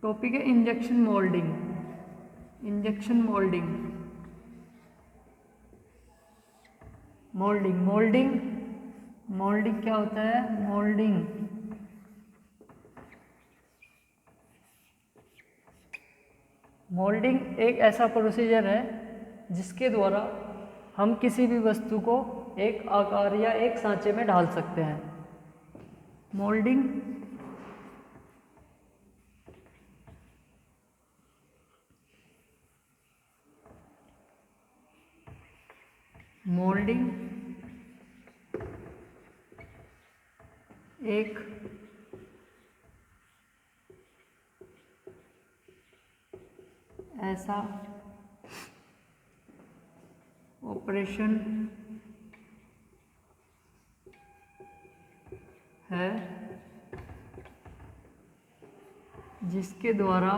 Topic है injection moulding. Injection moulding, moulding moulding moulding क्या होता है? मोल्डिंग एक ऐसा प्रोसीजर है जिसके द्वारा हम किसी भी वस्तु को एक आकार या एक सांचे में ढाल सकते हैं। मोल्डिंग मोल्डिंग एक ऐसा ऑपरेशन है जिसके द्वारा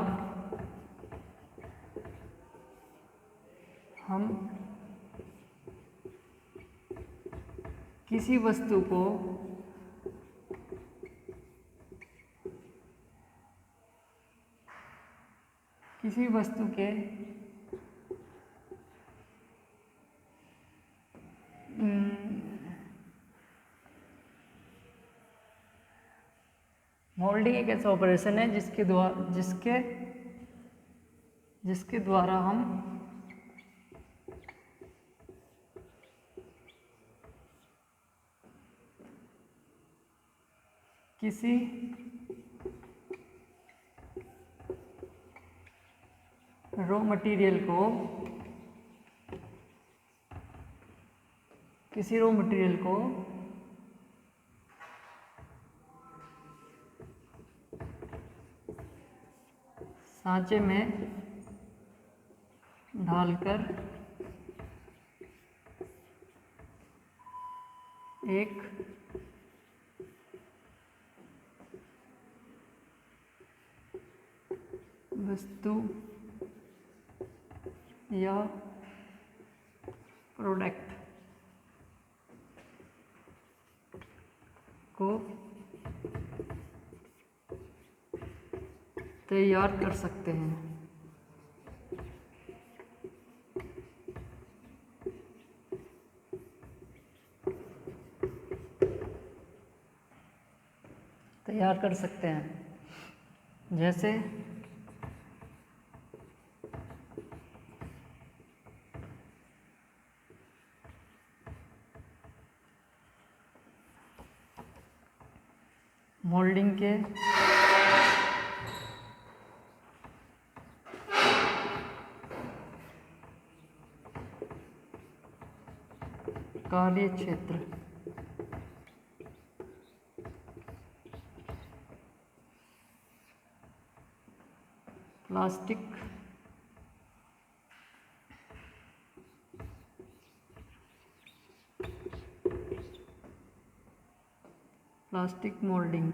हम किसी वस्तु को किसी वस्तु के मोल्डिंग एक ऐसा ऑपरेशन है जिसके द्वारा हम किसी रॉ मटेरियल को सांचे में ढालकर एक वस्तु या प्रोडक्ट को तैयार कर सकते हैं। जैसे मोल्डिंग के कार्य क्षेत्र प्लास्टिक मोल्डिंग,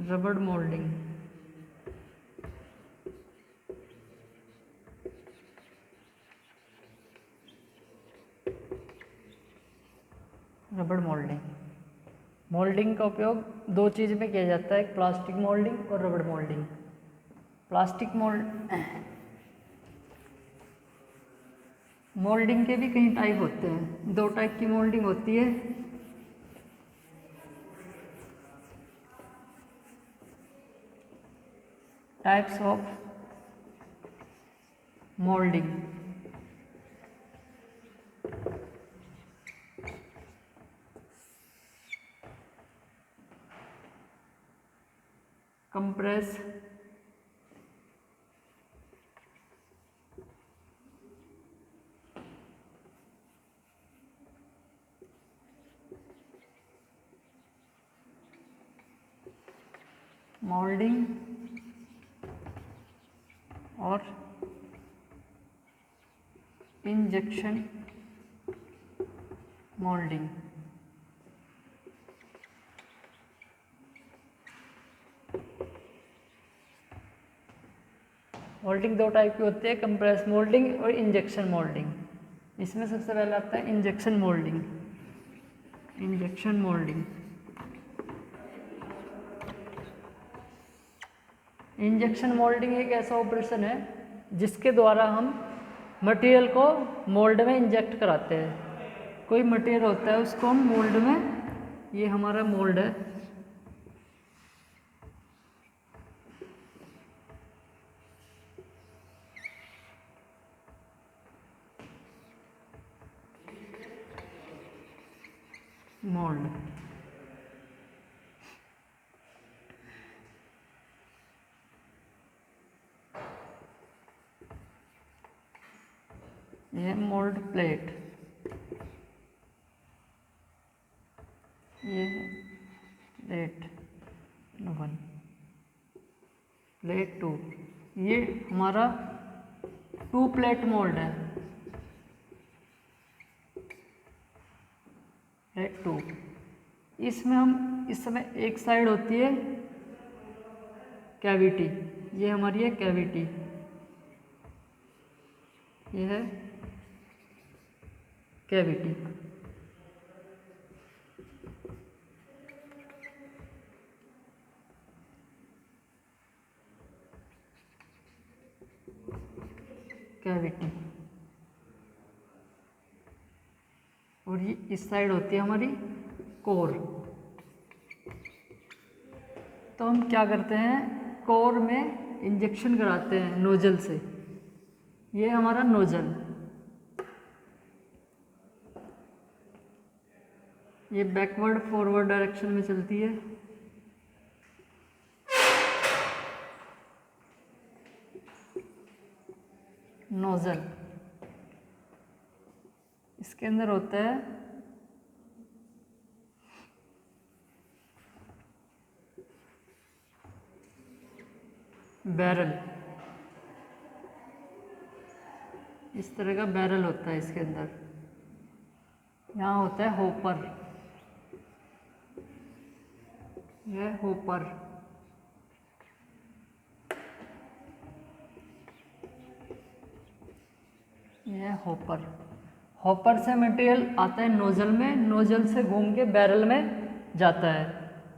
रबड़ मोल्डिंग, मोल्डिंग का उपयोग दो चीज़ में किया जाता है, एक प्लास्टिक मोल्डिंग और रबड़ मोल्डिंग। मोल्डिंग के भी कई टाइप होते हैं। दो टाइप की मोल्डिंग होती है। Types of moulding, compress, moulding और इंजेक्शन मोल्डिंग। मोल्डिंग दो टाइप की होती है, कंप्रेस मोल्डिंग और इंजेक्शन मोल्डिंग। इसमें सबसे पहले आता है injection moulding. Injection moulding. Injection moulding एक ऐसा ऑपरेशन है जिसके द्वारा हम मटेरियल को मोल्ड में इंजेक्ट कराते हैं। कोई मटेरियल होता है उसको हम मोल्ड में, ये हमारा मोल्ड है, मोल्ड। ये मोल्ड प्लेट, ये प्लेट 1, प्लेट 2, ये हमारा 2 प्लेट मोल्ड है, प्लेट 2। इसमें हम इस समय एक साइड होती है कैविटी, ये हमारी है कैविटी, ये है कैविटी। कैविटी, और ये इस साइड होती है हमारी कोर। तो हम क्या करते हैं, कोर में इंजेक्शन कराते हैं नोजल से। ये हमारा नोजल, ये बैकवर्ड फॉरवर्ड डायरेक्शन में चलती है। नोजल, इसके अंदर होता है बैरल, इस तरह का बैरल होता है इसके अंदर। यहाँ होता है होपर, यह होपर। यह होपर, हॉपर से मटेरियल आता है नोजल में, नोजल से घूम के बैरल में जाता है।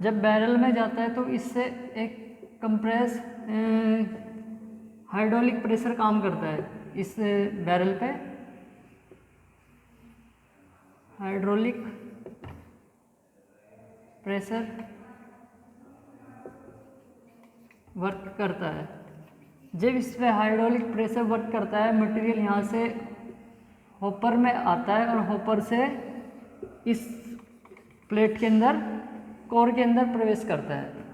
जब बैरल में जाता है तो इससे एक कंप्रेस हाइड्रोलिक प्रेशर काम करता है इस बैरल पे, हाइड्रोलिक प्रेशर वर्क करता है। जब इस पे हाइड्रोलिक प्रेशर वर्क करता है, मटेरियल यहाँ से हॉपर में आता है और हॉपर से इस प्लेट के अंदर, कोर के अंदर प्रवेश करता है।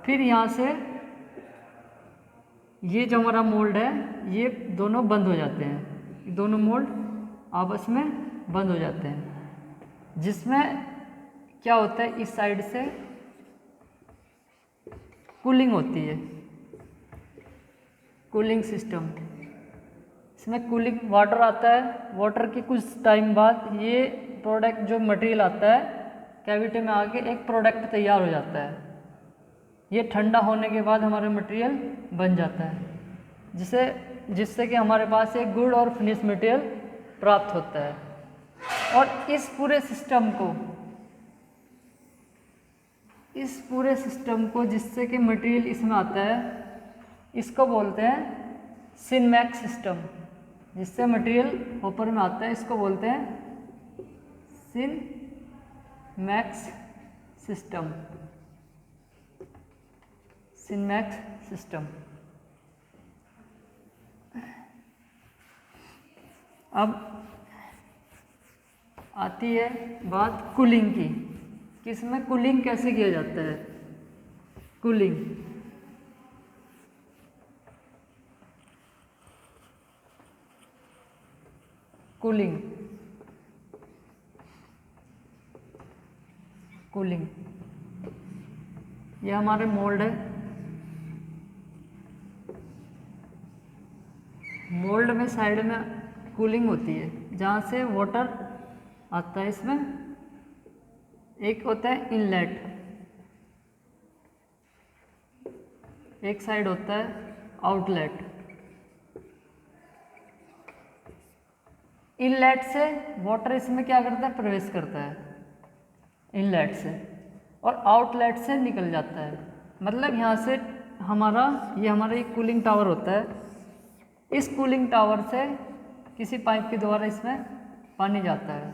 फिर यहाँ से ये जो हमारा मोल्ड है, ये दोनों बंद हो जाते हैं, दोनों मोल्ड आपस में बंद हो जाते हैं। जिसमें क्या होता है, इस साइड से कूलिंग होती है, कूलिंग सिस्टम। इसमें कूलिंग वाटर आता है, वाटर के कुछ टाइम बाद ये प्रोडक्ट जो मटेरियल आता है कैविटी में आके एक प्रोडक्ट तैयार हो जाता है। ये ठंडा होने के बाद हमारा मटेरियल बन जाता है, जिससे कि हमारे पास एक गुड और फिनिश मटेरियल प्राप्त होता है। और इस पूरे सिस्टम को जिससे कि मटेरियल इसमें आता है, इसको बोलते हैं सिनमैक्स सिस्टम। जिससे मटेरियल हॉपर में आता है, इसको बोलते हैं सिनमैक्स सिस्टम, सिनमैक्स सिस्टम। अब आती है बात कूलिंग की, कि इसमें कूलिंग कैसे किया जाता है। कूलिंग, कूलिंग, कूलिंग, ये हमारे मोल्ड है। मोल्ड में साइड में कूलिंग होती है, जहाँ से वाटर आता है। इसमें एक होता है इनलेट, एक साइड होता है आउटलेट। इनलेट से वाटर इसमें क्या करता है, प्रवेश करता है। इनलेट से, और आउटलेट से निकल जाता है। मतलब यहाँ से हमारा ये कूलिंग टावर होता है, इस कूलिंग टावर से किसी पाइप के द्वारा इसमें पानी जाता है।